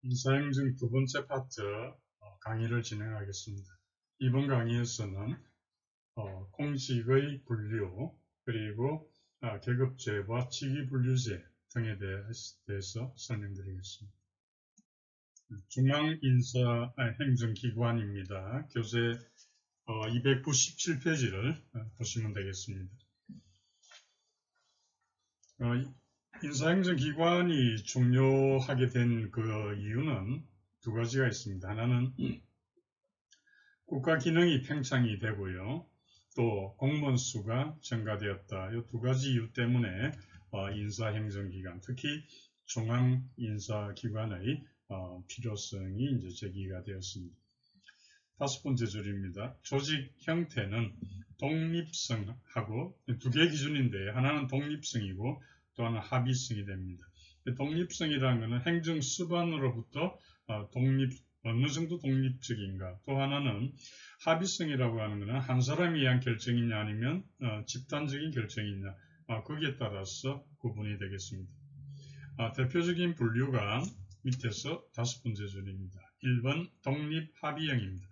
인사행정 두 번째 파트 강의를 진행하겠습니다. 이번 강의에서는 공직의 분류 그리고 계급제와 직위분류제 등에 대해서 설명드리겠습니다. 중앙인사행정기관입니다. 교재 297페이지를 보시면 되겠습니다. 인사행정기관이 중요하게 된 그 이유는 두 가지가 있습니다. 하나는 국가 기능이 팽창이 되고요. 또 공무원 수가 증가되었다. 이 두 가지 이유 때문에 인사행정기관, 특히 중앙인사기관의 필요성이 이제 제기가 되었습니다. 다섯 번째 줄입니다. 조직 형태는 독립성하고 두 개의 기준인데 하나는 독립성이고 또 하나는 합의성이 됩니다. 독립성이라는 것은 행정 수반으로부터 어느 정도 독립적인가. 또 하나는 합의성이라고 하는 것은 한 사람이 위한 결정이냐 아니면 집단적인 결정이냐. 거기에 따라서 구분이 되겠습니다. 대표적인 분류가 밑에서 다섯 번째 줄입니다. 1번 독립합의형입니다.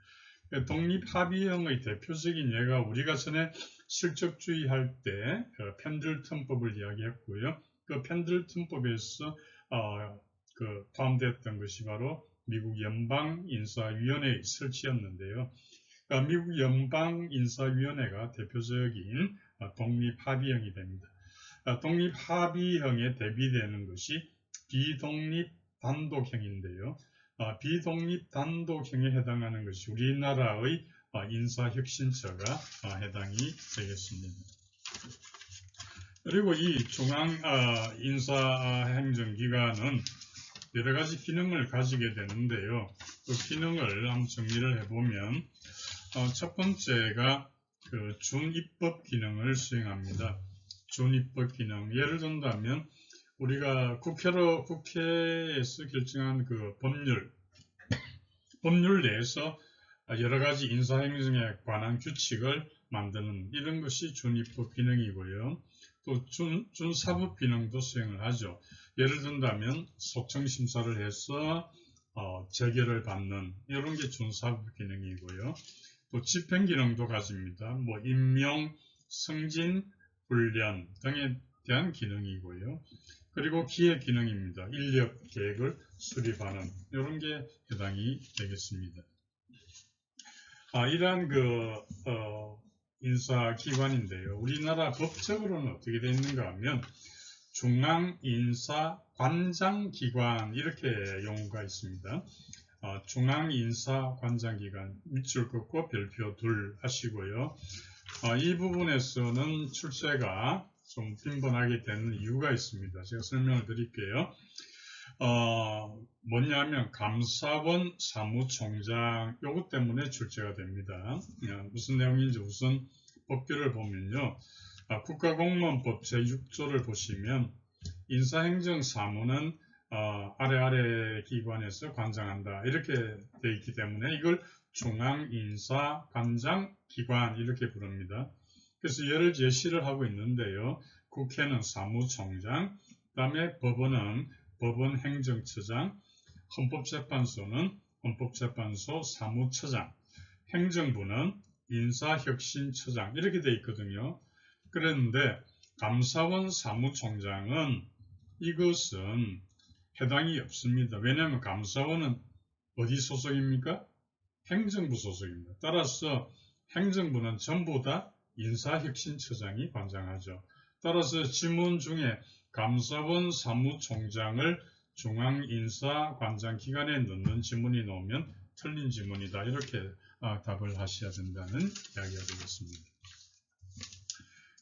독립합의형의 대표적인 예가 우리가 전에 실적주의 할 때 펜들턴법을 이야기했고요. 그 펜들턴법에서 포함됐던 것이 바로 미국 연방인사위원회의 설치였는데요. 미국 연방인사위원회가 대표적인 독립합의형이 됩니다. 독립합의형에 대비되는 것이 비독립단독형인데요. 비독립단독형에 해당하는 것이 우리나라의 인사혁신처가 해당이 되겠습니다. 그리고 이 중앙인사행정기관은 여러 가지 기능을 가지게 되는데요. 그 기능을 한번 정리를 해보면 첫 번째가 그 준입법 기능을 수행합니다. 준입법 기능. 예를 든다면 우리가 국회에서 결정한 그 법률 내에서 여러 가지 인사행정에 관한 규칙을 만드는 이런 것이 준입법 기능이고요. 또 준사법 기능도 수행을 하죠. 예를 든다면 소청심사를 해서 재결을 받는 이런 게 준사법 기능이고요. 또 집행 기능도 가집니다. 뭐 임용, 승진, 훈련 등에 대한 기능이고요. 그리고 기획 기능입니다. 인력 계획을 수립하는 이런 게 해당이 되겠습니다. 이러한 인사기관인데요. 우리나라 법적으로는 어떻게 되어 있는가 하면 중앙인사관장기관 이렇게 용어가 있습니다. 중앙인사관장기관 밑줄 긋고 별표 둘 하시고요. 이 부분에서는 출제가 좀 빈번하게 되는 이유가 있습니다. 제가 설명을 드릴게요. 뭐냐면 감사원 사무총장 요것 때문에 출제가 됩니다. 무슨 내용인지 우선 법규를 보면요. 국가공무원법 제6조를 보시면 인사행정사무는 아래 기관에서 관장한다 이렇게 되어 있기 때문에 이걸 중앙인사관장기관 이렇게 부릅니다. 그래서 예를 제시를 하고 있는데요. 국회는 사무총장, 그 다음에 법원은 법원행정처장, 헌법재판소는 헌법재판소 사무처장, 행정부는 인사혁신처장 이렇게 되어 있거든요. 그런데 감사원 사무총장은 이것은 해당이 없습니다. 왜냐하면 감사원은 어디 소속입니까? 행정부 소속입니다. 따라서 행정부는 전부 다 인사혁신처장이 관장하죠. 따라서 지문 중에 감사원 사무총장을 중앙인사관장기관에 넣는 지문이 나오면 틀린 지문이다. 이렇게 답을 하셔야 된다는 이야기가 되겠습니다.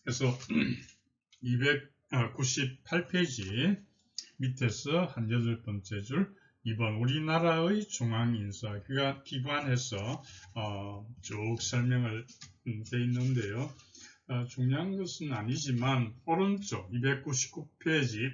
그래서 298페이지 밑에서 한 8번째 줄 2번 우리나라의 중앙인사기관에서 쭉 설명을 돼 있는데요. 중요한 것은 아니지만 오른쪽 299페이지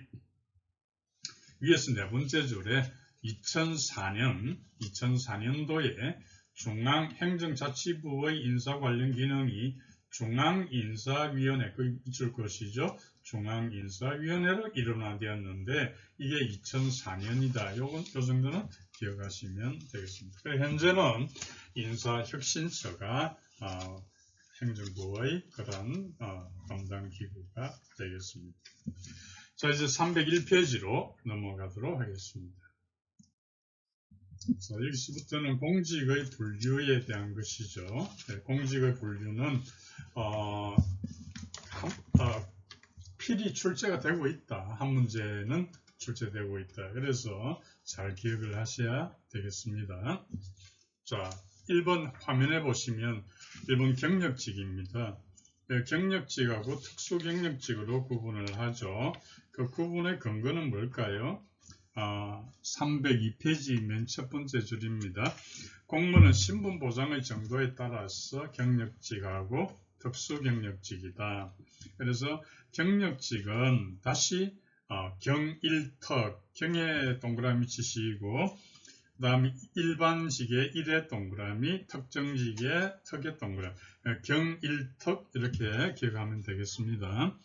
위에서 네 번째 줄에 2004년도에 중앙행정자치부의 인사 관련 기능이 중앙인사위원회, 그 있을 것이죠. 중앙인사위원회로 일원화되었는데 이게 2004년이다. 요 정도는 기억하시면 되겠습니다. 현재는 인사혁신처가 행정부의 그런 담당 기구가 되겠습니다. 자, 이제 301페이지로 넘어가도록 하겠습니다. 자, 여기서부터는 공직의 분류에 대한 것이죠. 네, 공직의 분류는 필히 출제가 되고 있다. 한 문제는 출제되고 있다. 그래서 잘 기억을 하셔야 되겠습니다. 자, 1번 화면에 보시면 1번 경력직입니다. 경력직하고 특수경력직으로 구분을 하죠. 그 구분의 근거는 뭘까요? 302페이지 맨 첫 번째 줄입니다. 공무원은 신분 보장의 정도에 따라서 경력직하고 특수경력직이다. 그래서 경력직은 다시 경일특, 경에 동그라미 치시고 그 다음에 일반직의 일의 동그라미, 특정직의 특의 동그라미, 경일특 이렇게 기억하면 되겠습니다.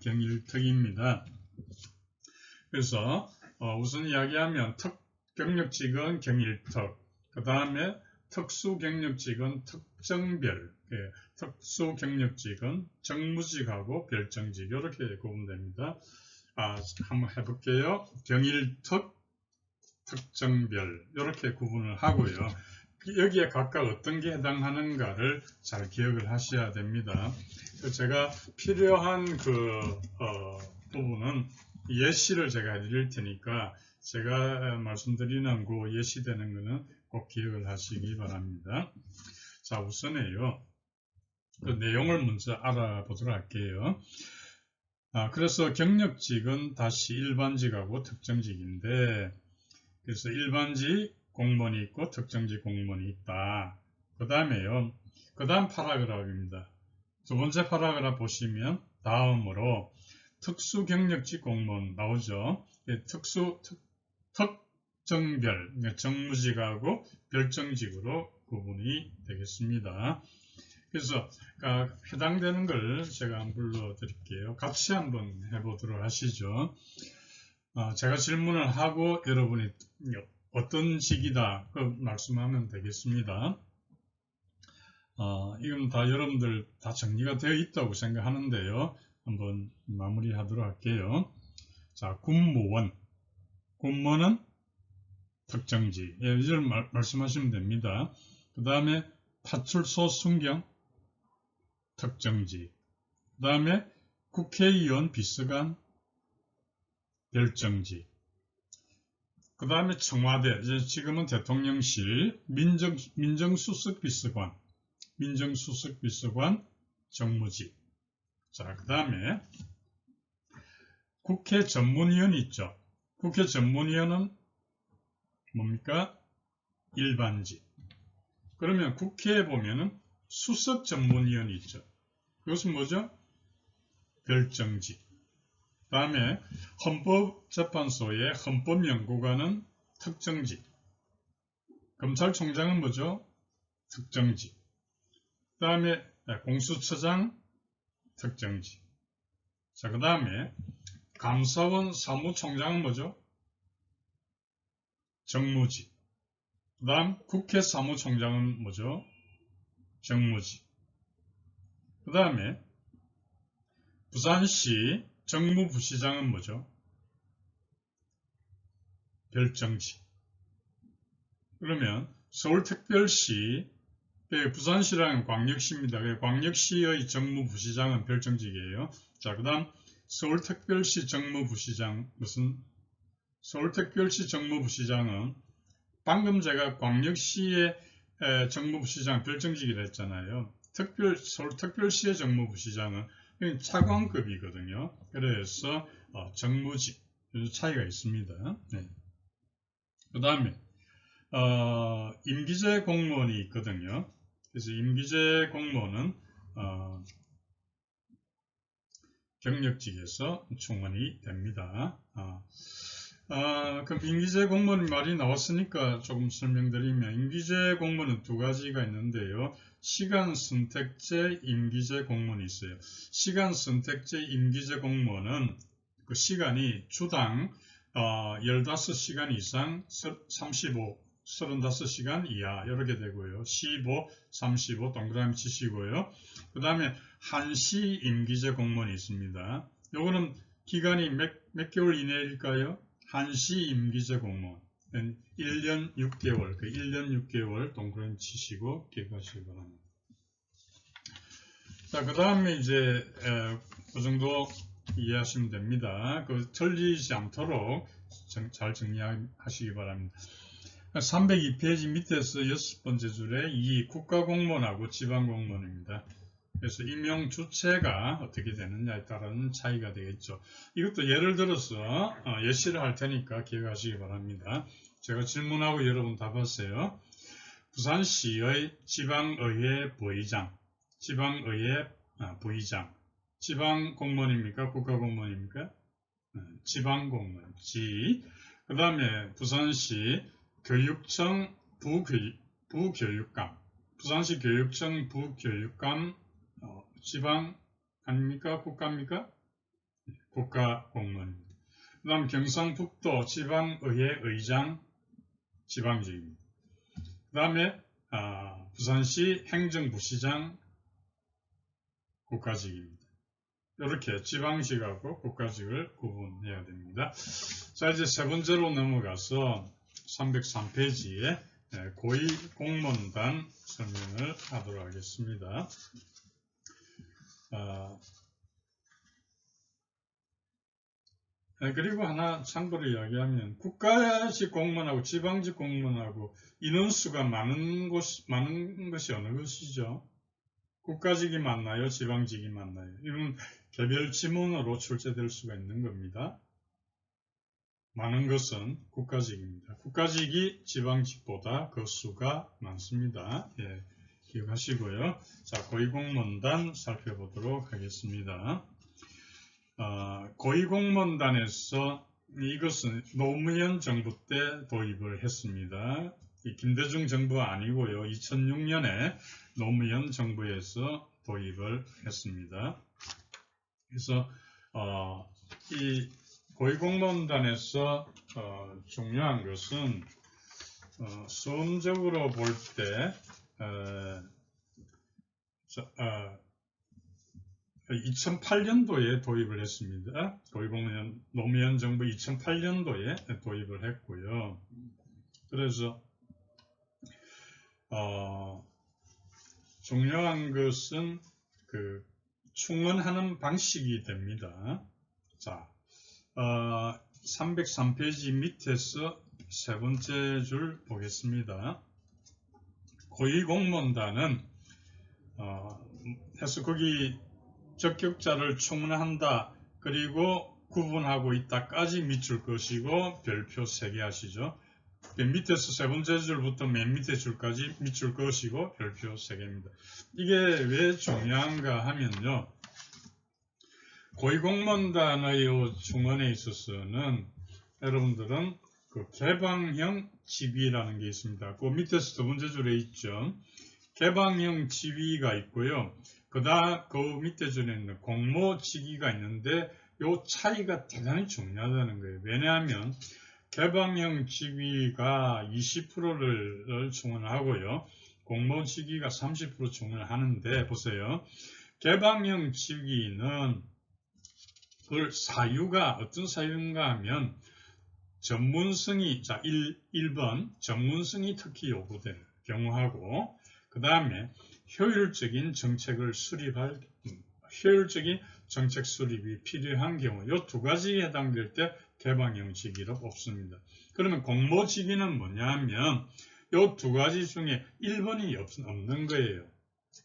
경일특입니다. 그래서 우선 이야기하면 특경력직은 경일특, 그 다음에 특수경력직은 특정별, 특수경력직은 정무직하고 별정직 이렇게 구분됩니다. 한번 해볼게요. 경일특, 특정별 이렇게 구분을 하고요. 여기에 각각 어떤 게 해당하는가를 잘 기억을 하셔야 됩니다. 제가 필요한 부분은 예시를 제가 드릴 테니까 제가 말씀드리는 그 예시되는 것은 꼭 기억을 하시기 바랍니다. 자, 우선에요. 그 내용을 먼저 알아보도록 할게요. 그래서 경력직은 다시 일반직하고 특정직인데, 그래서 일반직 공무원이 있고 특정직 공무원이 있다. 그 다음에요. 그 다음 파라그래프입니다. 두 번째 파라그래프 보시면 다음으로 특수경력직 공무원 나오죠. 특정별, 정무직하고 별정직으로 구분이 되겠습니다. 그래서 해당되는 걸 제가 한번 불러드릴게요. 같이 한번 해보도록 하시죠. 제가 질문을 하고 여러분이 어떤 직이다 그 말씀하면 되겠습니다. 이건 다 여러분들 다 정리가 되어 있다고 생각하는데요. 한번 마무리하도록 할게요. 자, 군무원. 군무원은 특정직. 예, 이걸 말씀하시면 됩니다. 그 다음에 파출소 순경 특정직. 그 다음에 국회의원 비서관 별정직. 그 다음에 청와대, 지금은 대통령실 민정수석비서관 정무직. 자, 그 다음에 국회 전문위원 있죠. 국회 전문위원은 뭡니까? 일반직. 그러면 국회에 보면은 수석 전문위원이 있죠. 그것은 뭐죠? 별정직. 그 다음에 헌법재판소의 헌법연구관은 특정직. 검찰총장은 뭐죠? 특정직. 그 다음에 공수처장 특정직. 자, 그 다음에 감사원 사무총장은 뭐죠? 정무직. 그 다음 국회 사무총장은 뭐죠? 정무직. 그 다음에 부산시 정무부시장은 뭐죠? 별정직. 그러면 서울특별시, 부산시라는 광역시입니다. 광역시의 정무부시장은 별정직이에요. 자, 그 다음 서울특별시 정무부시장, 서울특별시 정무부시장은 방금 제가 광역시의 정무부시장 별정직이라 했잖아요. 서울특별시의 정무부시장은 차관급이거든요. 그래서 정무직 차이가 있습니다. 네. 그 다음에 임기제 공무원이 있거든요. 그래서 임기제 공무원은 경력직에서 충원이 됩니다. 그럼 임기제 공무원 말이 나왔으니까 조금 설명드리면 임기제 공무원은 두 가지가 있는데요. 시간 선택제 임기제 공무원이 있어요. 시간 선택제 임기제 공무원은 그 시간이 주당 15시간 이상 35시간 이하 이렇게 되고요. 15, 35 동그라미 치시고요. 그 다음에 한시 임기제 공무원이 있습니다. 요거는 기간이 몇 개월 이내일까요? 한시 임기제 공무원 1년 6개월, 그 1년 6개월 동그라미 치시고 기억하시기 바랍니다. 자, 그 다음에 이제 그 정도 이해하시면 됩니다. 그 틀리지 않도록 잘 정리하시기 바랍니다. 302페이지 밑에서 6번째 줄에 이 국가공무원하고 지방공무원입니다. 그래서 임용 주체가 어떻게 되느냐에 따른 차이가 되겠죠. 이것도 예를 들어서 예시를 할 테니까 기억하시기 바랍니다. 제가 질문하고 여러분 답하세요. 부산시의 지방의회 부의장, 지방의회 부의장, 지방공무원입니까? 국가공무원입니까? 지방공무원, 지. 그 다음에 부산시 교육청 부교육감, 부산시 교육청 부교육감 지방 아닙니까? 국가입니까? 국가공무원입니다. 그 다음 경상북도 지방의회 의장 지방직입니다. 그 다음에 부산시 행정부시장 국가직입니다. 이렇게 지방직하고 국가직을 구분해야 됩니다. 자, 이제 세 번째로 넘어가서 303페이지에 고위공무원단 설명을 하도록 하겠습니다. 그리고 하나 참고로 이야기하면 국가직 공무원하고 지방직 공무원하고 인원수가 많은 것이 어느 것이죠? 국가직이 맞나요? 지방직이 맞나요? 이건 개별 지문으로 출제될 수가 있는 겁니다. 많은 것은 국가직입니다. 국가직이 지방직보다 그 수가 많습니다. 예, 기억하시고요. 자, 고위공무원단 살펴보도록 하겠습니다. 고위공무원단에서 이것은 노무현 정부 때 도입을 했습니다. 김대중 정부가 아니고요. 2006년에 노무현 정부에서 도입을 했습니다. 그래서 이 고위공무원단에서 중요한 것은 수험적으로 볼 때 2008년도에 도입을 했습니다. 고위공무원 노무현 정부 2008년도에 도입을 했고요. 그래서 중요한 것은 그 충원하는 방식이 됩니다. 자, 303페이지 밑에서 세 번째 줄 보겠습니다. 고위공무원단은 해서 거기 적격자를 충원한다. 그리고 구분하고 있다까지 밑줄 것이고 별표 3개 하시죠. 밑에서 세 번째 줄부터 맨 밑에 줄까지 밑줄 것이고 별표 3개입니다. 이게 왜 중요한가 하면요. 고위공무원단의 충원에 있어서는 여러분들은 그 개방형 지위라는 게 있습니다. 그 밑에서 두 번째 줄에 있죠. 개방형 지위가 있고요. 그 밑에 줄에 있는 공모직위가 있는데 이 차이가 대단히 중요하다는 거예요. 왜냐하면 개방형 직위가 20%를 충원하고요. 공모직위가 30% 충원을 하는데 보세요. 개방형 직위는 그 사유가 어떤 사유인가 하면 전문성이 1번 전문성이 특히 요구되는 경우하고 그 다음에 효율적인 정책을 수립할 효율적인 정책 수립이 필요한 경우 이 두 가지에 해당될 때 개방형 직위로 뽑습니다. 그러면 공모직위는 뭐냐 하면 이 두 가지 중에 1번이 없는 거예요.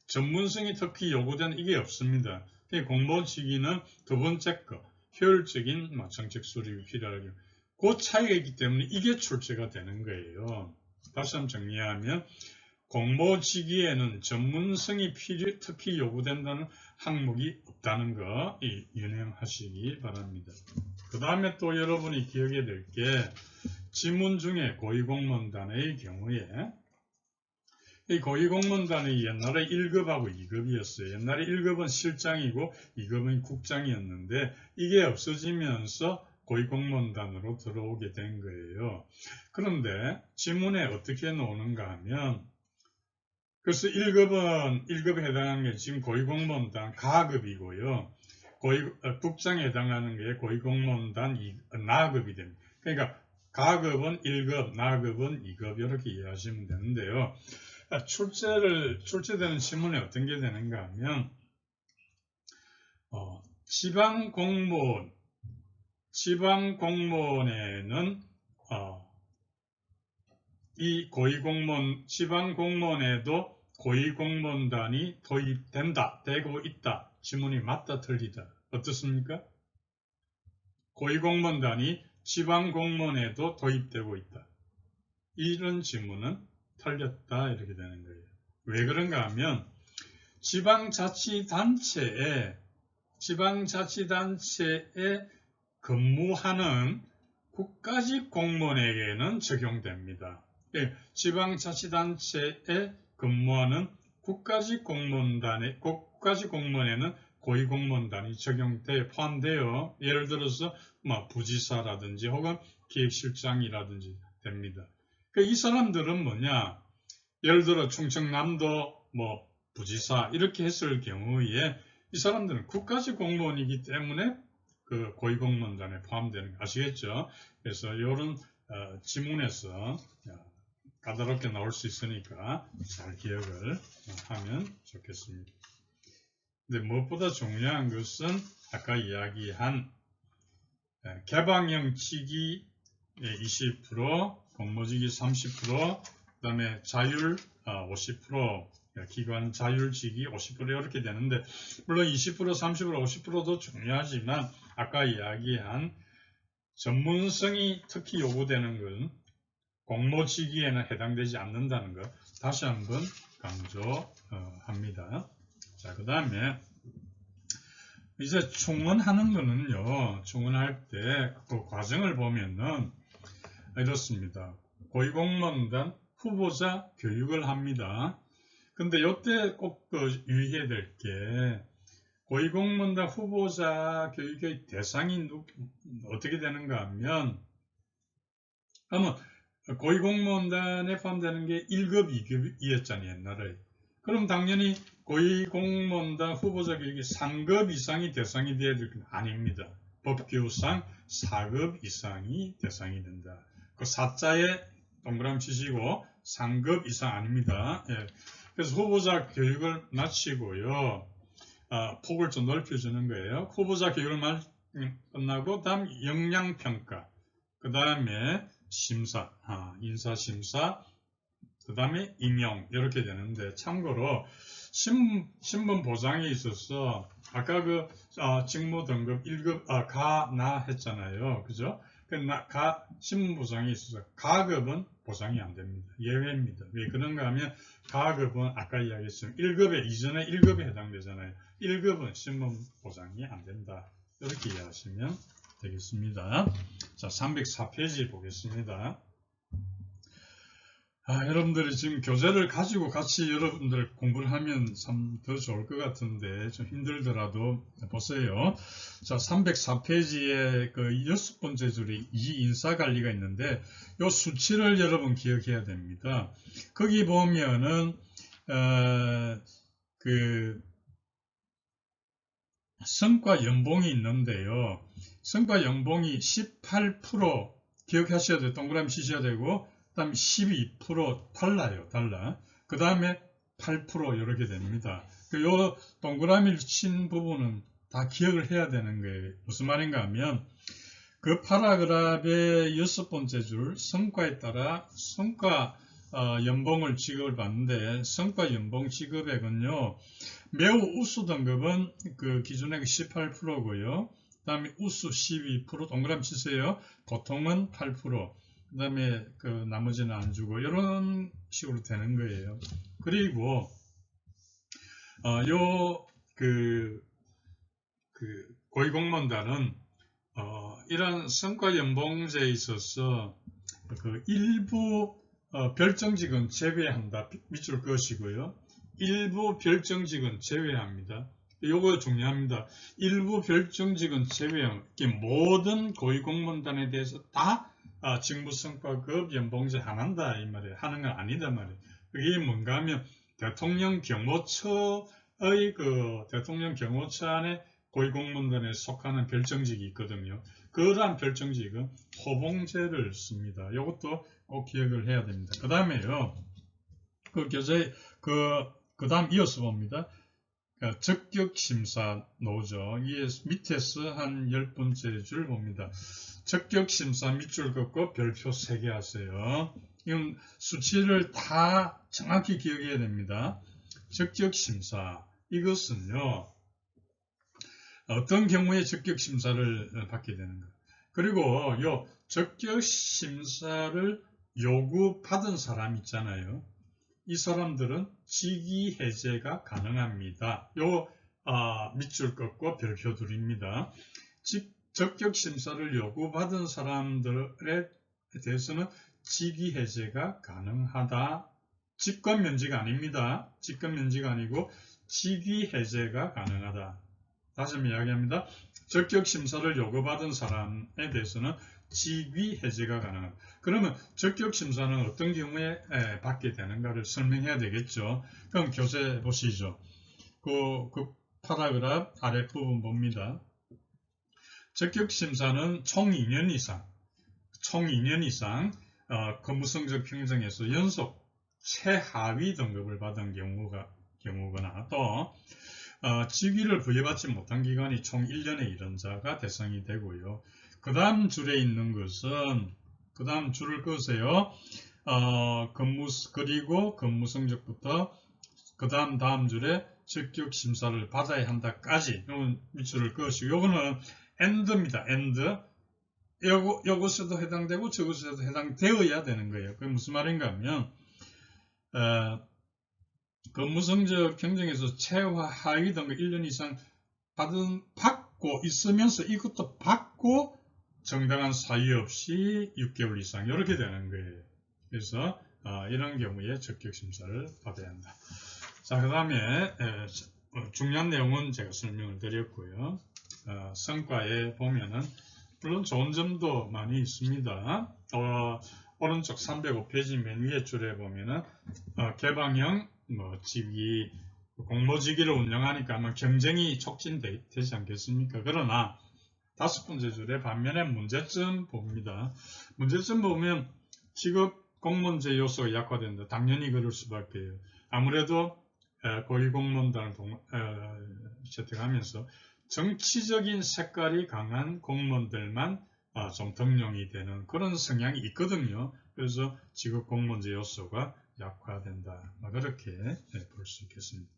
전문성이 특히 요구되는 이게 없습니다. 공모직위는 두 번째 거 효율적인 정책 수립이 필요할 경우 그 차이가 있기 때문에 이게 출제가 되는 거예요. 다시 한번 정리하면 공모지기에는 전문성이 특히 요구된다는 항목이 없다는 거 유념하시기 바랍니다. 그 다음에 또 여러분이 기억해야 될 게 지문 중에 고위공무원단의 경우에 이 고위공무원단이 옛날에 1급하고 2급이었어요. 옛날에 1급은 실장이고 2급은 국장이었는데 이게 없어지면서 고위공무원단으로 들어오게 된 거예요. 그런데 지문에 어떻게 나오는가 하면 그래서 1급은 1급에 해당하는 게 지금 고위공무원단 가급이고요. 국장에 해당하는 게 고위공무원단 나급이 됩니다. 그러니까 가급은 1급, 나급은 2급 이렇게 이해하시면 되는데요. 출제되는 지문에 어떤 게 되는가 하면 지방공무원에는 이 지방공무원에도 고위공무원단이 되고 있다. 지문이 맞다 틀리다. 어떻습니까? 고위공무원단이 지방공무원에도 도입되고 있다. 이런 지문은 틀렸다 이렇게 되는 거예요. 왜 그런가 하면 지방자치단체에 근무하는 국가직 공무원에게는 적용됩니다. 지방자치단체에 근무하는 국가직 공무원에는 고위공무원단이 포함되어 예를 들어서 부지사라든지 혹은 기획실장이라든지 됩니다. 이 사람들은 뭐냐? 예를 들어 충청남도 부지사 이렇게 했을 경우에 이 사람들은 국가직 공무원이기 때문에 그 고위공무원단에 포함되는 거 아시겠죠? 그래서 이런 지문에서 까다롭게 나올 수 있으니까 잘 기억을 하면 좋겠습니다. 근데 무엇보다 중요한 것은 아까 이야기한 개방형직이 20%, 공모직이 30%, 그 다음에 자율 50%, 기관 자율직이 50% 이렇게 되는데 물론 20%, 30%, 50%도 중요하지만 아까 이야기한 전문성이 특히 요구되는 건 공모직위에는 해당되지 않는다는 것 다시 한번 강조합니다. 자, 그 다음에 이제 충원하는 거는요, 충원할 때 그 과정을 보면은 이렇습니다. 고위공무원단 후보자 교육을 합니다. 근데 이때 꼭 유의해야 될 게 고위공무원단 후보자 교육의 대상이 어떻게 되는가 하면 고위공무원단에 포함되는 게 1급, 2급이었잖아요, 옛날에. 그럼 당연히 고위공무원단 후보자 교육이 3급 이상이 대상이 되어야 될 건 아닙니다. 법규상 4급 이상이 대상이 된다. 그 4자에 동그라미 치시고 3급 이상 아닙니다. 예. 그래서 후보자 교육을 마치고요. 폭을 좀 넓혀주는 거예요. 후보자 교육을 끝나고 다음 역량평가, 그 다음에 심사, 인사심사, 그 다음에 임용 이렇게 되는데 참고로 신분 보장에 있어서 아까 직무 등급 1급 가나 했잖아요. 그죠? 신분 보장에 있어서 가급은 보장이 안 됩니다. 예외입니다. 왜 그런가 하면 가급은 아까 이야기했지만 1급에 이전에 1급에 해당되잖아요. 1급은 신분 보장이 안 된다. 이렇게 이해하시면 되겠습니다. 자, 304페이지 보겠습니다. 여러분들이 지금 교재를 가지고 같이 여러분들 공부를 하면 참 더 좋을 것 같은데 좀 힘들더라도 보세요. 자, 304페이지에 그 6번째 줄에 이인사관리가 있는데 이 수치를 여러분 기억해야 됩니다. 거기 보면은 그 성과 연봉이 있는데요. 성과 연봉이 18% 기억하셔야 돼요. 동그라미 치셔야 되고 그 다음에 12% 달라요. 그 다음에 8% 이렇게 됩니다. 요 동그라미를 친 부분은 다 기억을 해야 되는 거예요. 무슨 말인가 하면 그 파라그раф의 6번째 줄 성과에 따라 성과 연봉을 지급을 받는데 성과 연봉 지급액은요. 매우 우수 등급은 그 기준액 18%고요. 그 다음에 우수 12% 동그라미 치세요. 보통은 8%. 그 다음에 그 나머지는 안 주고 이런 식으로 되는 거예요. 그리고 고위공무원단은 이런 성과연봉제에 있어서 그 일부 별정직은 제외한다. 밑줄 그으시고요. 일부 별정직은 제외합니다. 요거 중요합니다. 일부 별정직은 제외하면 모든 고위공무원단에 대해서 다 직무성과급 연봉제 안 한다 이 말이에요. 하는 건 아니다 말이에요. 그게 뭔가 하면 대통령 경호처의 대통령 경호처 안에 고위공무원단에 속하는 별정직이 있거든요. 그러한 별정직은 호봉제를 씁니다. 이것도 꼭 기억을 해야 됩니다. 그 다음에요. 그 다음 이어서 봅니다. 적격심사 나오죠. 이게 밑에서 한 10번째 줄 봅니다. 적격심사 밑줄 긋고 별표 3개 하세요. 이건 수치를 다 정확히 기억해야 됩니다. 적격심사. 이것은요, 어떤 경우에 적격심사를 받게 되는가. 그리고 요 적격심사를 요구받은 사람 있잖아요. 이 사람들은 직위해제가 가능합니다. 요 밑줄 긋고 별표 둘입니다. 적격심사를 요구받은 사람들에 대해서는 직위해제가 가능하다. 직권면제가 아닙니다. 직권면제가 아니고 직위해제가 가능하다. 다시 한번 이야기합니다. 적격심사를 요구받은 사람에 대해서는 직위해제가 가능하다. 그러면 적격심사는 어떤 경우에 받게 되는가를 설명해야 되겠죠. 그럼 교재 보시죠. 그 파라그раф 아랫부분 봅니다. 적격심사는 총 2년 이상 근무성적 평정에서 연속 최하위 등급을 받은 경우거나 또 직위를 부여받지 못한 기간이 총 1년에 이른 자가 대상이 되고요. 그 다음 줄에 있는 것은 그 다음 줄을 그으세요. 그리고 근무성적부터 그 다음 줄에 적격심사를 받아야 한다까지 요건 밑줄을 그으시고 요거는 AND입니다. AND. 요것에도 해당되고 저것에도 해당되어야 되는 거예요. 그게 무슨 말인가 하면 근무성적 평정에서 최하위 등급 1년 이상 받고 있으면서 이것도 받고 정당한 사유 없이 6개월 이상 이렇게 되는 거예요. 그래서 이런 경우에 적격심사를 받아야 한다. 자, 그 다음에 중요한 내용은 제가 설명을 드렸고요. 성과에 보면은 물론 좋은 점도 많이 있습니다. 오른쪽 305페이지 맨 위에 줄에 보면은 개방형 직위 공모직위를 운영하니까 아마 경쟁이 촉진되지 않겠습니까? 그러나 5번째 줄에 반면에 문제점 봅니다. 문제점 보면 직업 공무원제 요소가 약화된다. 당연히 그럴 수밖에요. 아무래도 고위공무원단을 채택하면서 정치적인 색깔이 강한 공무원들만 좀 등용이 되는 그런 성향이 있거든요. 그래서 직업 공무원제 요소가 약화된다. 그렇게 볼 수 있겠습니다.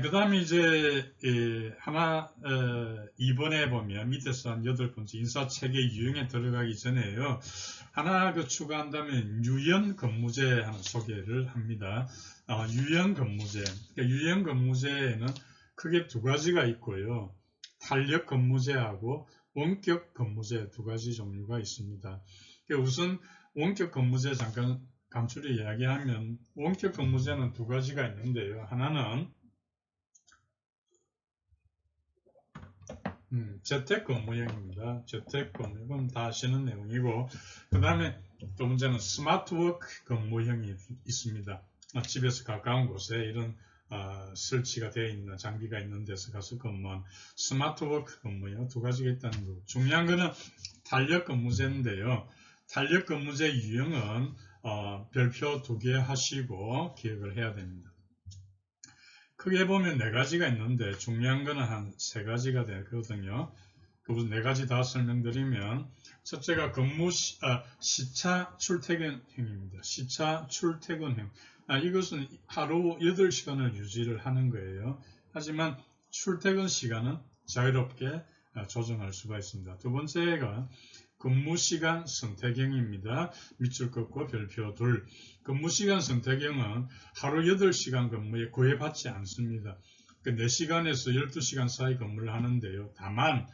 그 다음에 이제 2번에 보면 밑에서 한 8번째 인사체계 유형에 들어가기 전에요. 하나 추가한다면 유연 근무제 하나 소개를 합니다. 유연 근무제. 그러니까 유연 근무제에는 크게 2가지가 있고요. 탄력 근무제하고 원격 근무제 2가지 종류가 있습니다. 그러니까 우선 원격 근무제 잠깐 간추려 이야기하면 원격 근무제는 2가지가 있는데요. 하나는 재택근무형입니다. 재택근무형은 다 아시는 내용이고 그 다음에 또 문제는 스마트워크 근무형이 있습니다. 집에서 가까운 곳에 이런 설치가 되어 있는 장비가 있는 데서 가서 근무한 스마트워크 근무형 2가지가 있다는 거. 중요한 거는 탄력근무제인데요. 탄력근무제 유형은 별표 2개 하시고 기억을 해야 됩니다. 크게 보면 4가지가 있는데 중요한 거는 한 3가지가 되거든요. 그 4가지 다 설명드리면 첫째가 시차 출퇴근형입니다. 시차 출퇴근형. 이것은 하루 8시간을 유지를 하는 거예요. 하지만 출퇴근 시간은 자유롭게 조정할 수가 있습니다. 2번째가 근무시간 선택형입니다. 밑줄 긋고 별표 둘. 근무시간 선택형은 하루 8시간 근무에 구애받지 않습니다. 4시간에서 12시간 사이 근무를 하는데요. 다만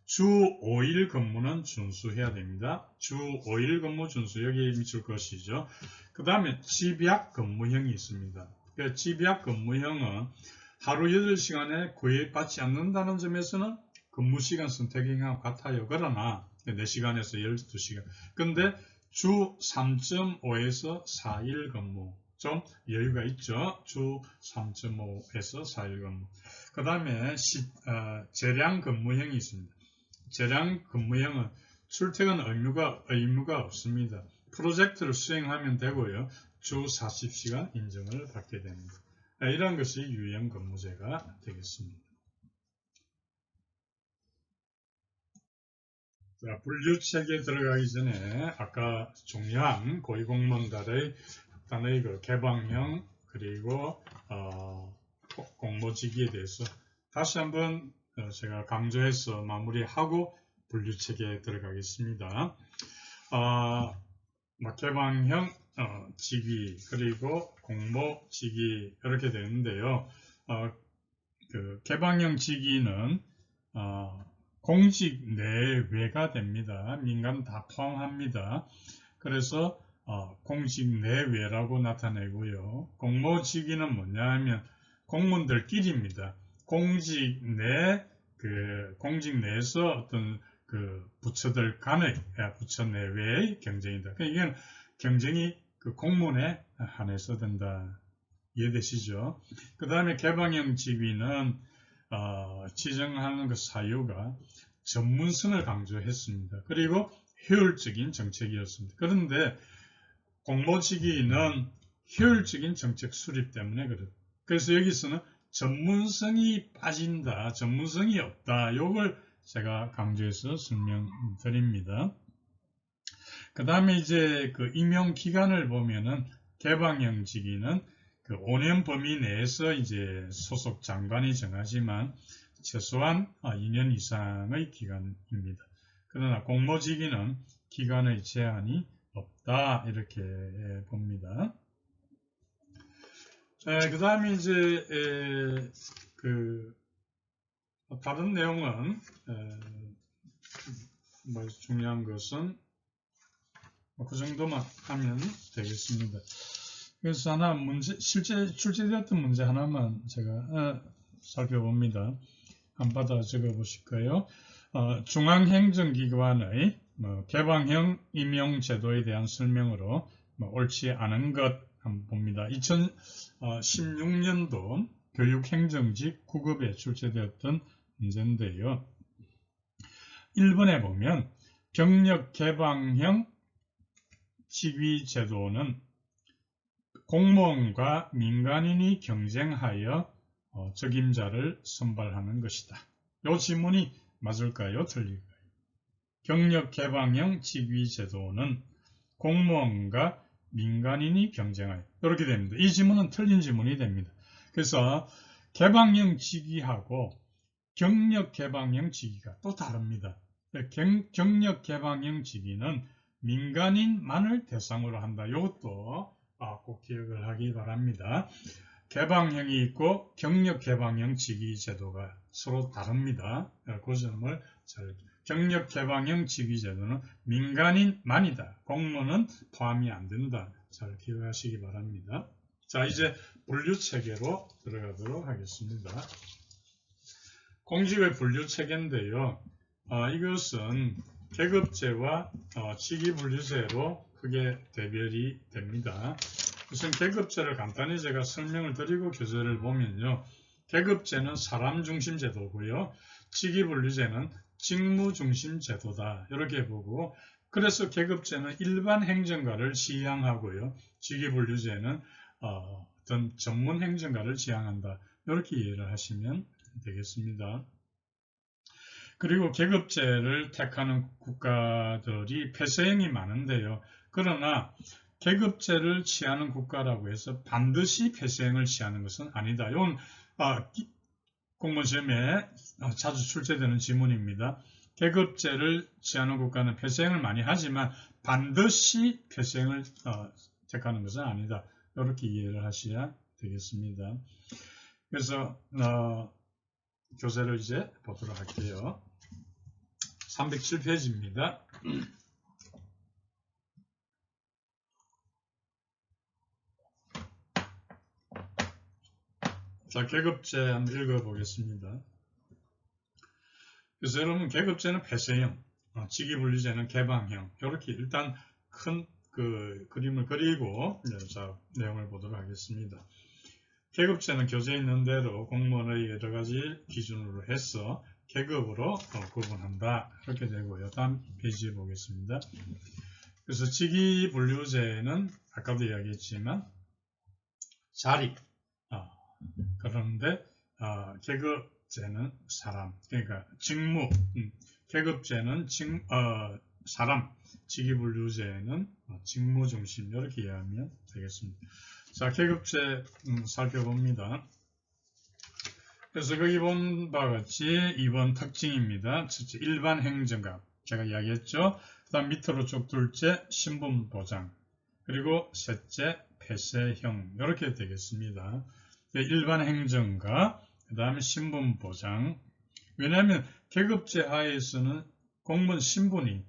주 5일 근무는 준수해야 됩니다. 주 5일 근무 준수, 여기 밑줄 것이죠. 그 다음에 집약 근무형이 있습니다. 집약 근무형은 하루 8시간에 구애받지 않는다는 점에서는 근무시간 선택형하고 같아요. 그러나 4시간에서 12시간. 근데 주 3.5에서 4일 근무. 좀 여유가 있죠. 주 3.5에서 4일 근무. 그 다음에 재량 근무형이 있습니다. 재량 근무형은 출퇴근 의무가 없습니다. 프로젝트를 수행하면 되고요. 주 40시간 인정을 받게 됩니다. 이런 것이 유형 근무제가 되겠습니다. 자, 분류체계에 들어가기 전에 아까 종료한 고위공무원들의 그 개방형 그리고 공모직위에 대해서 다시 한번 제가 강조해서 마무리하고 분류체계에 들어가겠습니다. 개방형 직위 그리고 공모직위 이렇게 되는데요. 그 개방형 직위는 공직 내외가 됩니다. 민간 다 포함합니다. 그래서 공직 내외라고 나타내고요. 공모직위는 뭐냐 하면 공무원들끼리입니다. 공직 내에서 어떤 그 부처들 간의 부처 내외의 경쟁이다. 그러니까 이건 경쟁이 그 공무원에 한해서 된다. 이해되시죠? 그 다음에 개방형 직위는 지정하는 그 사유가 전문성을 강조했습니다. 그리고 효율적인 정책이었습니다. 그런데 공모직위는 효율적인 정책 수립 때문에 그렇다. 그래서 여기서는 전문성이 빠진다, 전문성이 없다. 이걸 제가 강조해서 설명드립니다. 그 다음에 이제 그 임용 기간을 보면은 개방형 직위는 그 5년 범위 내에서 이제 소속 장관이 정하지만 최소한 2년 이상의 기간입니다. 그러나 공모직위는 기간의 제한이 없다 이렇게 봅니다. 그 다음에 이제 다른 내용은 중요한 것은 그 정도만 하면 되겠습니다. 그래서 하나 실제 출제되었던 문제 하나만 제가 살펴봅니다. 한번 받아 적어 보실까요? 중앙행정기관의 개방형 임용제도에 대한 설명으로 옳지 않은 것 한번 봅니다. 2016년도 교육행정직 9급에 출제되었던 문제인데요. 1번에 보면 경력개방형 직위제도는 공무원과 민간인이 경쟁하여 적임자를 선발하는 것이다. 이 지문이 맞을까요? 틀릴까요? 경력개방형 직위제도는 공무원과 민간인이 경쟁하여 이렇게 됩니다. 이 지문은 틀린 지문이 됩니다. 그래서 개방형 직위하고 경력개방형 직위가 또 다릅니다. 경력개방형 직위는 민간인만을 대상으로 한다. 이것도 꼭 기억을 하기 바랍니다. 개방형이 있고 경력개방형 직위제도가 서로 다릅니다. 그 점을 경력개방형 직위제도는 민간인만이다. 공무원은 포함이 안 된다. 잘 기억하시기 바랍니다. 자, 이제 분류체계로 들어가도록 하겠습니다. 공직의 분류체계인데요. 이것은 계급제와 직위분류제로 크게 대별이 됩니다. 우선 계급제를 간단히 제가 설명을 드리고 교재를 보면요. 계급제는 사람 중심 제도고요. 직위분류제는 직무 중심 제도다. 이렇게 보고 그래서 계급제는 일반 행정가를 지향하고요. 직위분류제는 어떤 전문 행정가를 지향한다. 이렇게 이해를 하시면 되겠습니다. 그리고 계급제를 택하는 국가들이 폐쇄행이 많은데요. 그러나 계급제를 취하는 국가라고 해서 반드시 폐쇄행을 취하는 것은 아니다. 이건 공무원 시험에 자주 출제되는 지문입니다. 계급제를 취하는 국가는 폐쇄행을 많이 하지만 반드시 폐쇄행을 택하는 것은 아니다. 이렇게 이해를 하셔야 되겠습니다. 그래서 교재를 이제 보도록 할게요. 307페이지입니다. 자, 계급제 한번 읽어보겠습니다. 그래서 여러분, 계급제는 폐쇄형, 직위분리제는 개방형, 이렇게 일단 큰 그림을 그리고 자, 내용을 보도록 하겠습니다. 계급제는 교재에 있는 대로 공무원의 여러 가지 기준으로 해서 계급으로 구분한다. 이렇게 되고요. 다음 페이지 보겠습니다. 그래서 직위분류제는 아까도 이야기했지만 자리, 그런데 계급제는 사람, 그러니까 직무, 계급제는 사람, 직위분류제는 직무 중심, 이렇게 이해하면 되겠습니다. 자, 계급제 살펴봅니다. 그래서 거기 본 바와 같이 2번 특징입니다. 첫째, 일반 행정각, 제가 이야기했죠. 그 다음 밑으로 쭉 둘째, 신분보장, 그리고 셋째, 폐쇄형, 이렇게 되겠습니다. 일반 행정각, 그 다음에 신분보장. 왜냐하면 계급제 하에서는 공무원 신분이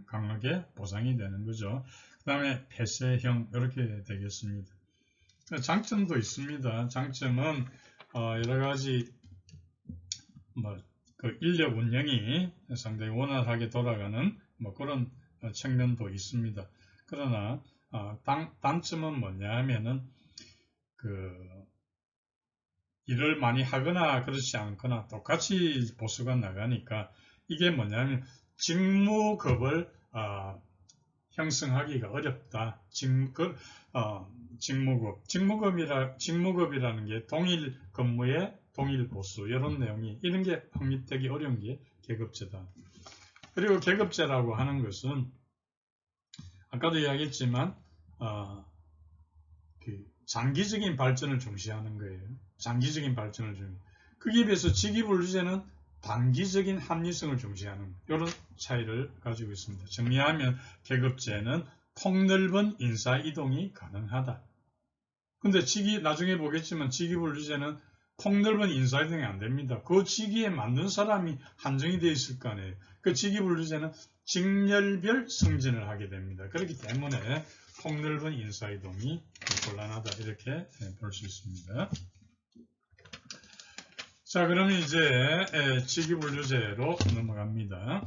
강하게 보장이 되는 거죠. 그 다음에 폐쇄형, 이렇게 되겠습니다. 장점도 있습니다. 장점은 여러 가지 그 인력 운영이 상당히 원활하게 돌아가는 그런 측면도 있습니다. 그러나 단점은 뭐냐 하면은 일을 많이 하거나 그렇지 않거나 똑같이 보수가 나가니까 이게 뭐냐면 직무급을 형성하기가 어렵다. 직무급이라는 게 동일 근무에 동일 보수, 이런 내용이, 이런 게 확립되기 어려운 게 계급제다. 그리고 계급제라고 하는 것은 아까도 이야기했지만 장기적인 발전을 중시하는 거예요. 장기적인 발전을 중시. 거기에 비해서 직위분류제는 단기적인 합리성을 중시하는 이런 차이를 가지고 있습니다. 정리하면 계급제는 폭넓은 인사 이동이 가능하다. 근데 나중에 보겠지만 직위분류제는 폭넓은 인사 이동이 안 됩니다. 그 직위에 맞는 사람이 한정이 되어 있을 거 아니에요. 그 직위분류제는 직렬별 승진을 하게 됩니다. 그렇기 때문에 폭넓은 인사 이동이 곤란하다, 이렇게 볼 수 있습니다. 자, 그러면 이제 직위분류제로 넘어갑니다.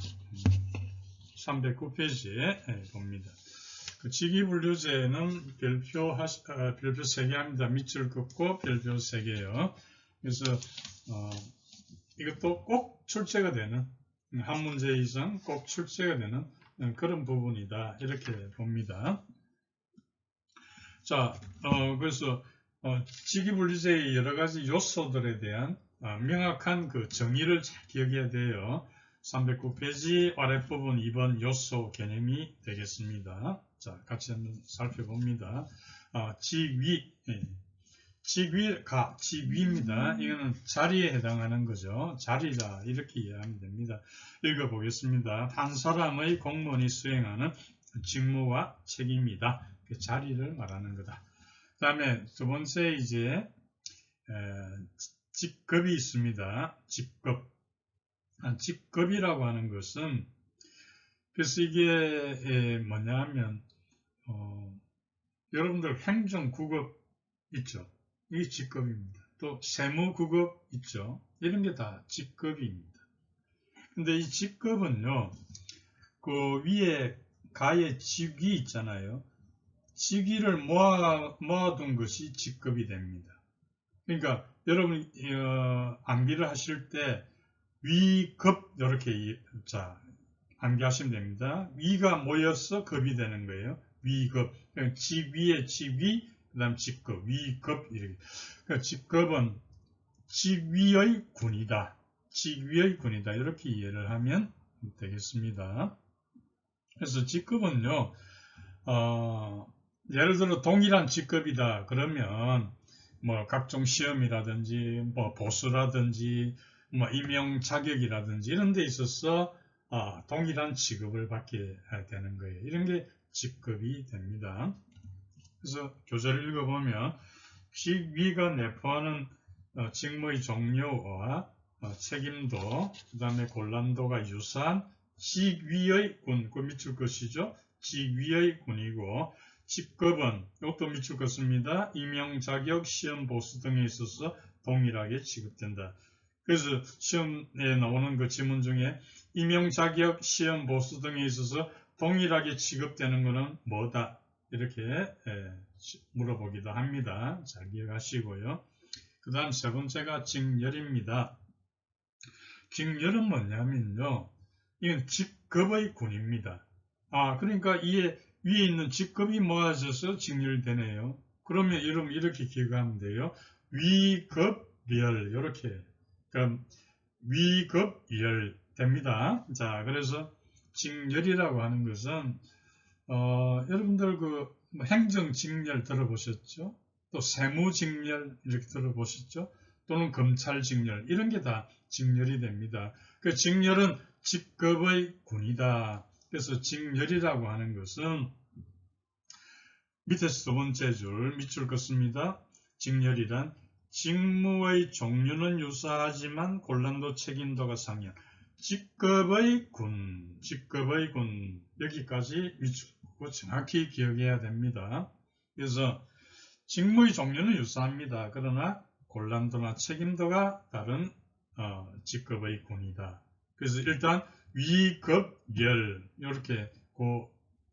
309페이지에 봅니다. 그 직위분류제는 별표 3개 합니다. 밑줄 긋고 별표 3개요. 그래서 이것도 꼭 출제가 되는, 한 문제 이상 꼭 출제가 되는 그런 부분이다, 이렇게 봅니다. 자, 그래서 직위분류제의 여러 가지 요소들에 대한 명확한 그 정의를 잘 기억해야 돼요. 309페이지 아랫부분 2번 요소 개념이 되겠습니다. 자, 같이 한번 살펴봅니다. 직위입니다. 이거는 자리에 해당하는 거죠. 자리다, 이렇게 이해하면 됩니다. 읽어보겠습니다. 한 사람의 공무원이 수행하는 직무와 책임이다. 그 자리를 말하는 거다. 그 다음에 두 번째 이제 직급이 있습니다. 직급. 직급이라고 하는 것은, 그래서 이게 뭐냐 하면 여러분들 행정구급 있죠. 이게 직급입니다. 또 세무구급 있죠. 이런 게 다 직급입니다. 근데 이 직급은요, 그 위에 가에 직위 있잖아요. 직위를 모아둔 것이 직급이 됩니다. 그러니까 여러분 암기를 하실 때 위급, 이렇게 암기하시면 됩니다. 위가 모여서 급이 되는 거예요. 위급. 직위의 직위, 그 다음 직급, 위급, 이렇게. 그러니까 직급은 직위의 군이다. 직위의 군이다. 이렇게 이해를 하면 되겠습니다. 그래서 직급은요, 예를 들어 동일한 직급이다. 그러면 각종 시험이라든지 보수라든지 뭐 임용 자격이라든지 이런 데 있어서 동일한 취급을 받게 되는 거예요. 이런 게 직급이 됩니다. 그래서 교재를 읽어보면 직위가 내포하는 직무의 종류와 책임도, 그 다음에 곤란도가 유사한 직위의 군, 그 밑줄 것이죠. 직위의 군이고, 직급은 이것도 밑줄 것입니다. 임용, 자격, 시험, 보수 등에 있어서 동일하게 취급된다. 그래서 시험에 나오는 그 지문 중에 임용, 자격, 시험, 보수 등에 있어서 동일하게 취급되는 것은 뭐다? 이렇게 물어보기도 합니다. 잘 기억하시고요. 그 다음 세 번째가 직렬입니다. 직렬은 뭐냐면요. 이건 직급의 군입니다. 그러니까 이 위에 있는 직급이 모아져서 직렬되네요. 그러면 여러분 이렇게 기억하면 돼요. 위급열, 이렇게. 그러니까 위급열 됩니다. 자, 그래서 직렬이라고 하는 것은 여러분들 뭐 행정직렬 들어보셨죠? 또 세무직렬 이렇게 들어보셨죠? 또는 검찰직렬 이런 게 다 직렬이 됩니다. 그 직렬은 직급의 군이다. 그래서 직렬이라고 하는 것은 밑에서 두 번째 줄 밑줄 긋습니다. 직렬이란 직무의 종류는 유사하지만 곤란도 책임도가 상이한 직급의 군, 직급의 군 여기까지 밑줄 긋고 정확히 기억해야 됩니다. 그래서 직무의 종류는 유사합니다. 그러나 곤란도나 책임도가 다른 직급의 군이다. 그래서 일단 위급열 이렇게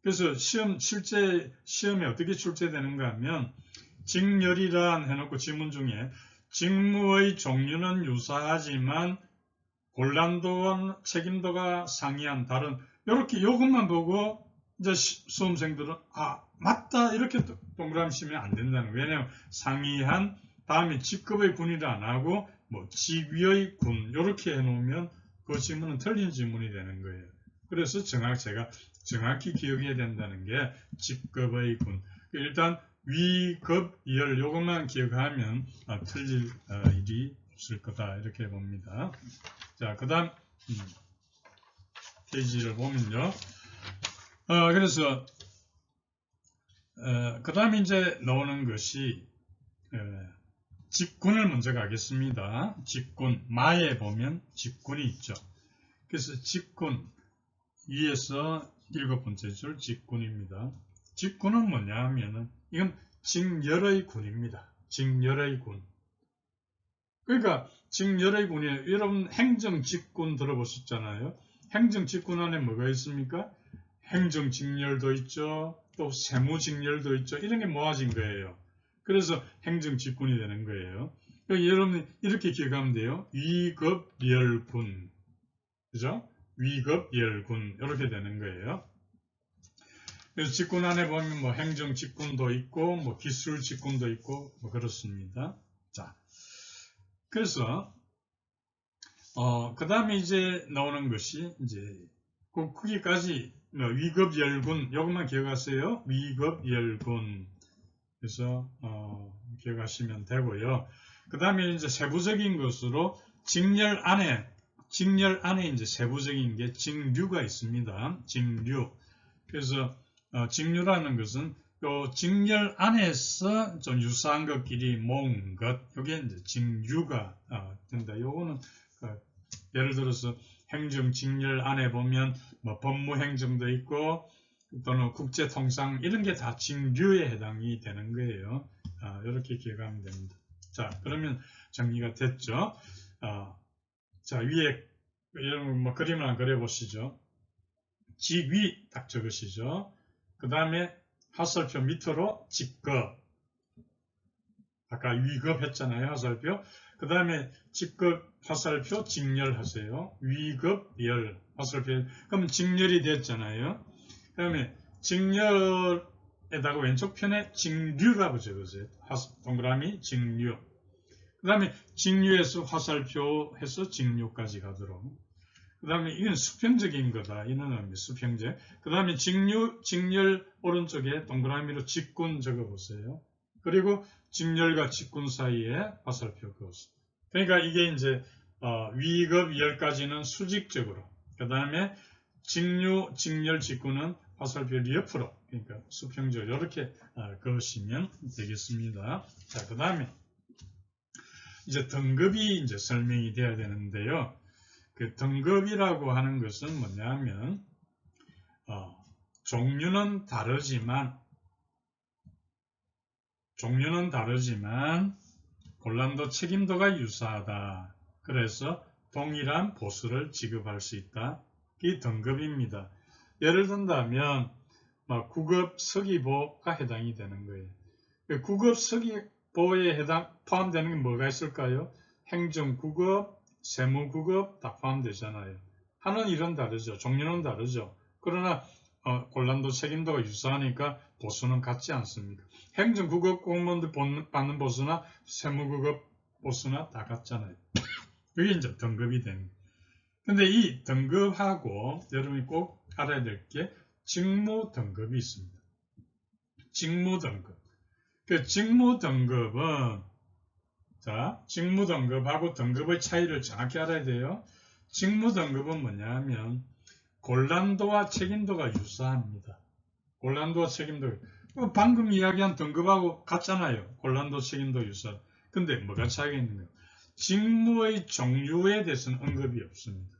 그래서 실제 시험에 어떻게 출제되는가 하면 직렬이란 해놓고 지문 중에 직무의 종류는 유사하지만 곤란도와 책임도가 상이한 다른 이렇게 이것만 보고 이제 수험생들은 맞다 이렇게 동그라미 치면 안 된다는 거예요. 왜냐하면 상이한 다음에 직급의 군이라 안 하고 뭐 직위의 군 이렇게 해놓으면 그 지문은 틀린 지문이 되는 거예요. 그래서 제가 정확히 기억해야 된다는 게 직급의 군. 일단 위급열 요것만 기억하면 틀릴 일이 없을 거다 이렇게 봅니다. 자, 그 다음 페이지를 보면요. 그래서 그 다음에 이제 나오는 것이 직군을 먼저 가겠습니다. 직군, 마에 보면 직군이 있죠. 그래서 직군 위에서 7번째 줄 직군입니다. 직군은 뭐냐 하면은 이건 직렬의 군입니다. 직렬의 군. 그러니까 직렬의 군이에요. 여러분 행정직군 들어보셨잖아요. 행정직군 안에 뭐가 있습니까? 행정직렬도 있죠. 또 세무직렬도 있죠. 이런 게 모아진 거예요. 그래서 행정직군이 되는 거예요. 그러니까 여러분 이렇게 기억하면 돼요. 위급열군. 그죠? 위급열군 이렇게 되는 거예요. 그래서 직군 안에 보면 뭐 행정직군도 있고 뭐 기술직군도 있고 뭐 그렇습니다. 자, 그래서 그 다음에 이제 나오는 것이 이제 거기까지 위급열군 이것만 기억하세요. 위급열군. 그래서 기억하시면 되고요. 그 다음에 이제 세부적인 것으로 직렬 안에 이제 세부적인 게 직류가 있습니다. 직류. 그래서 직류라는 것은 요 직렬 안에서 좀 유사한 것끼리 모은 것, 이게 이제 직류가 된다. 요거는 예를 들어서 행정 직렬 안에 보면 뭐 법무행정도 있고 또는 국제통상 이런 게 다 직류에 해당이 되는 거예요. 이렇게 기억하면 됩니다. 자, 그러면 정리가 됐죠. 자, 위에 여러분 뭐 그림을 한번 그려보시죠. 직위 딱 적으시죠. 그 다음에 화살표 밑으로 직급. 아까 위급 했잖아요. 화살표. 그 다음에 직급 화살표 직렬 하세요. 위급 열 화살표. 그러면 직렬이 됐잖아요. 그 다음에 직렬에다가 왼쪽 편에 직류라고 적으세요. 동그라미 직류. 그 다음에 직류에서 화살표 해서 직류까지 가도록. 그 다음에 이건 수평적인 거다. 이는 수평적. 그 다음에 직렬 오른쪽에 동그라미로 직군 적어보세요. 그리고 직렬과 직군 사이에 화살표 그었어. 그러니까 이게 이제 위급, 위열까지는 수직적으로, 그 다음에 직류, 직렬, 직구는 화살표를 옆으로, 그러니까 수평적으로 이렇게 그으시면 되겠습니다. 자, 그 다음에 이제 등급이 이제 설명이 돼야 되는데요. 그 등급이라고 하는 것은 뭐냐면 종류는 다르지만 곤란도, 책임도가 유사하다. 그래서 동일한 보수를 지급할 수 있다. 이 등급입니다. 예를 든다면 9급 서기보가 해당이 되는 거예요. 9급 서기보에 포함되는 게 뭐가 있을까요? 행정 9급, 세무 9급 다 포함되잖아요. 하는 일은 다르죠. 종류는 다르죠. 그러나 곤란도, 책임도가 유사하니까 보수는 같지 않습니까? 행정 9급 공무원들 받는 보수나 세무 9급 보수나 다 같잖아요. 그게 이제 등급이 되는 거예요. 근데 이 등급하고 여러분이 꼭 알아야 될 게 직무 등급이 있습니다. 직무 등급. 그 직무 등급은 직무 등급하고 등급의 차이를 정확히 알아야 돼요. 직무 등급은 뭐냐면 곤란도와 책임도가 유사합니다. 곤란도와 책임도. 방금 이야기한 등급하고 같잖아요. 곤란도, 책임도 유사. 근데 뭐가 차이가 있는 거예요? 직무의 종류에 대해서는 언급이 없습니다.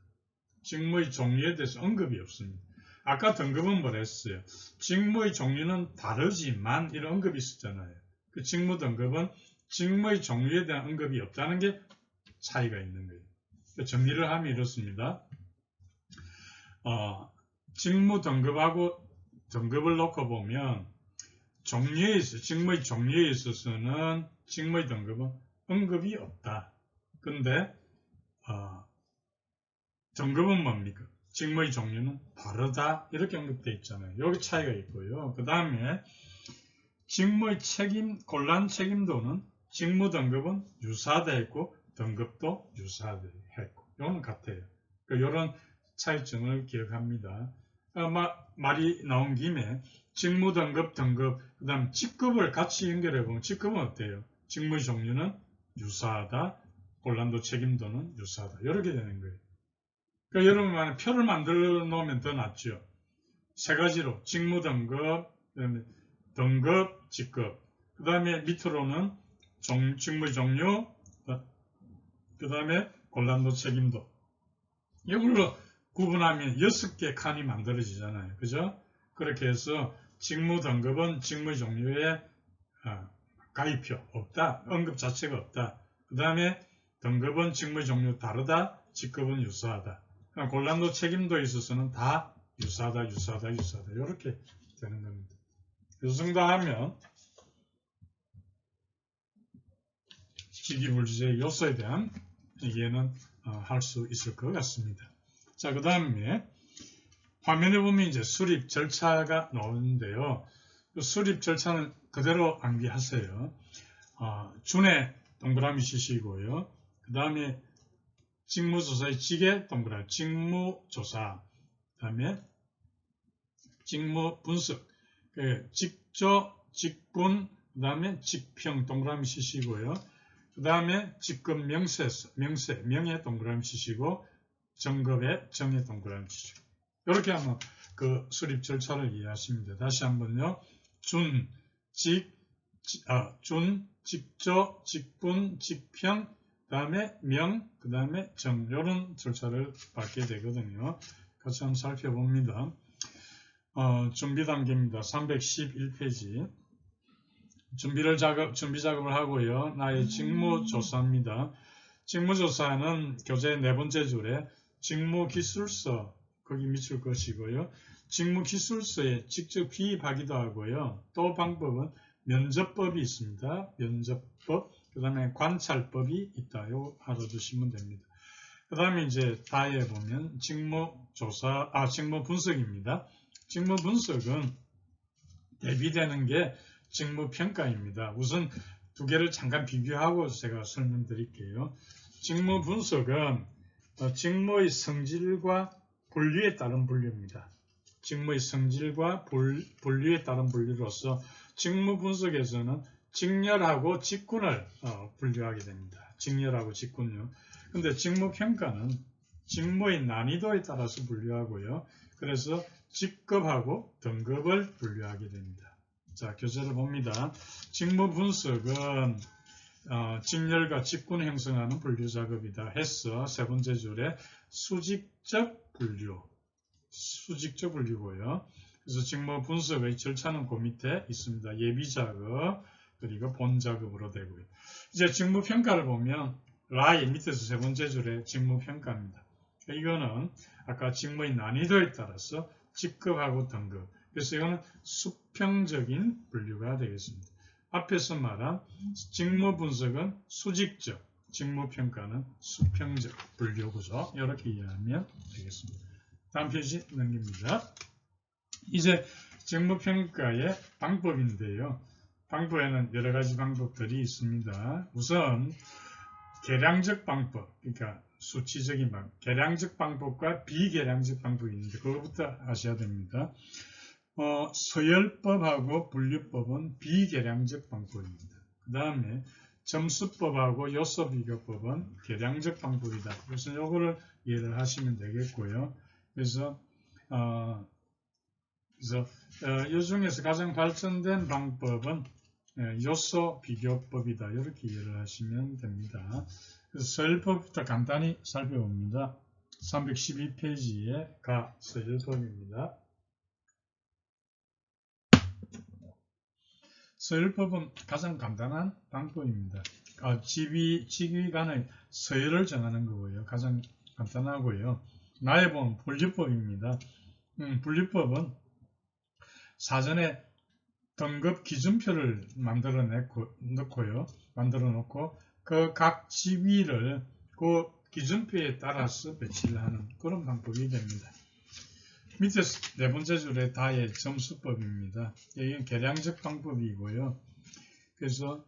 직무의 종류에 대해서 언급이 없습니다. 아까 등급은 뭐랬어요? 직무의 종류는 다르지만 이런 언급이 있었잖아요. 그 직무 등급은 직무의 종류에 대한 언급이 없다는 게 차이가 있는 거예요. 정리를 하면 이렇습니다. 직무 등급하고 등급을 놓고 보면 직무의 종류에 있어서는 직무의 등급은 언급이 없다. 근데 등급은 뭡니까? 직무의 종류는 다르다. 이렇게 언급되어 있잖아요. 여기 차이가 있고요. 그 다음에 직무의 곤란 책임도는 직무 등급은 유사하다 했고 등급도 유사하다 했고 이거는 같아요. 이런 차이점을 기억합니다. 말이 나온 김에 직무 등급, 그 다음 직급을 같이 연결해 보면 직급은 어때요? 직무의 종류는 유사하다, 곤란도, 책임도는 유사하다. 이렇게 되는 거예요. 그러니까 여러분 표를 만들어 놓으면 더 낫죠. 세 가지로 직무 등급, 그다음에 등급, 직급, 그 다음에 밑으로는 직무의 종류, 그 다음에 곤란도, 책임도. 이걸로 구분하면 6개 칸이 만들어지잖아요. 그죠? 그렇게 해서 직무 등급은 직무의 종류에 가입표 없다. 언급 자체가 없다. 그 다음에 등급은 직무의 종류 다르다. 직급은 유사하다. 곤란도, 책임도에 있어서는 다 유사하다. 이렇게 되는 겁니다. 이 정도 하면 기기물질의 요소에 대한 이해는 할 수 있을 것 같습니다. 자, 그 다음에 화면에 보면 이제 수립 절차가 나오는데요. 수립 절차는 그대로 암기하세요. 준에 동그라미 치시고요. 그 다음에 직무조사의 직에 동그라미, 직무조사, 그 다음에 직무분석, 직조, 직분, 그 다음에 직평 동그라미 치시고요. 그 다음에 직급 명예 동그라미 치시고 정급에 정의 동그라미 치시고 이렇게 하면 그 수립 절차를 이해하시면 돼요. 다시 한번요. 준, 직조, 직분, 직평, 그 다음에 명, 그 다음에 정 이런 절차를 밟게 되거든요. 같이 한번 살펴봅니다. 준비 단계입니다. 311페이지. 준비 작업을 하고요. 나의 직무조사입니다. 직무조사는 교재 4번째 줄에 직무기술서 거기 밑줄 것이고요. 직무기술서에 직접 기입하기도 하고요. 또 방법은 면접법이 있습니다. 면접법, 그 다음에 관찰법이 있다. 요 알아두시면 됩니다. 그 다음에 이제 다에 보면 직무분석입니다. 직무분석은 대비되는 게 직무평가입니다. 우선 두 개를 잠깐 비교하고 제가 설명드릴게요. 직무분석은 직무의 성질과 분류에 따른 분류입니다. 직무의 성질과 분류에 따른 분류로서 직무분석에서는 직렬하고 직군을 분류하게 됩니다. 직렬하고 직군요. 근데 직무평가는 직무의 난이도에 따라서 분류하고요. 그래서 직급하고 등급을 분류하게 됩니다. 자, 교재를 봅니다. 직무 분석은 직렬과 직군 형성하는 분류 작업이다 해서 세 번째 줄에 수직적 분류고요. 그래서 직무 분석의 절차는 그 밑에 있습니다. 예비 작업 그리고 본 작업으로 되고요. 이제 직무 평가를 보면 라이 밑에서 세 번째 줄에 직무 평가입니다. 이거는 아까 직무의 난이도에 따라서 직급하고 등급. 그래서 이거는 수평적인 분류가 되겠습니다. 앞에서 말한 직무 분석은 수직적, 직무 평가는 수평적 분류 구조. 이렇게 이해하면 되겠습니다. 다음 페이지 넘깁니다. 이제 직무 평가의 방법인데요. 방법에는 여러 가지 방법들이 있습니다. 우선 계량적 방법, 그러니까 수치적인 방법, 계량적 방법과 비계량적 방법이 있는데 그거부터 아셔야 됩니다. 서열법하고 분류법은 비계량적 방법입니다. 그 다음에 점수법하고 요소비교법은 계량적 방법이다. 그래서 요거를 이해를 하시면 되겠고요. 그래서 이 중에서 가장 발전된 방법은 요소비교법이다. 이렇게 이해를 하시면 됩니다. 그래서 서열법부터 간단히 살펴봅니다. 312페이지에 가 서열법입니다. 서열법은 가장 간단한 방법입니다. 직위 간의 서열을 정하는 거고요. 가장 간단하고요. 나해본 분류법입니다. 분류법은 사전에 등급 기준표를 만들어 놓고 그 각 직위를 그 기준표에 따라서 배치를 하는 그런 방법이 됩니다. 밑에 네 번째 줄에 다의 점수법입니다. 이게 계량적 방법이고요. 그래서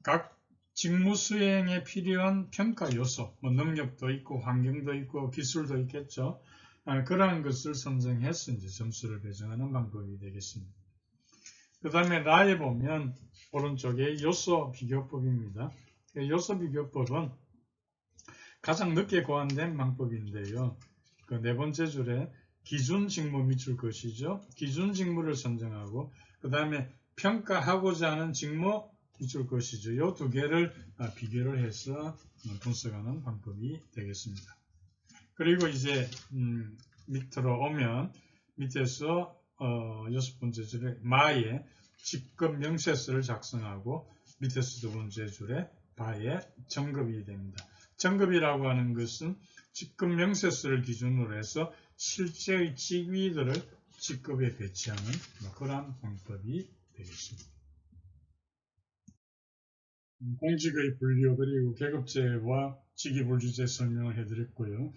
각 직무 수행에 필요한 평가 요소, 능력도 있고 환경도 있고 기술도 있겠죠. 그러한 것을 선정해서 이제 점수를 배정하는 방법이 되겠습니다. 그 다음에 나에 보면 오른쪽에 요소 비교법입니다. 요소 비교법은 가장 늦게 고안된 방법인데요. 그 네 번째 줄에 기준 직무 밑줄 것이죠. 기준 직무를 선정하고 그 다음에 평가하고자 하는 직무 밑줄 것이죠. 이 두 개를 비교를 해서 분석하는 방법이 되겠습니다. 그리고 이제 밑으로 오면 밑에서 여섯 번째 줄에 마의 직급 명세서를 작성하고 밑에서 두 번째 줄에 바의 점급이 됩니다. 점급이라고 하는 것은 직급 명세서를 기준으로 해서 실제의 직위들을 직급에 배치하는 그러한 방법이 되겠습니다. 공직의 분류 그리고 계급제와 직위분류제 설명을 해드렸고요.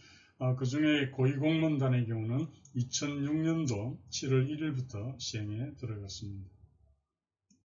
그 중에 고위공무원단의 경우는 2006년도 7월 1일부터 시행에 들어갔습니다.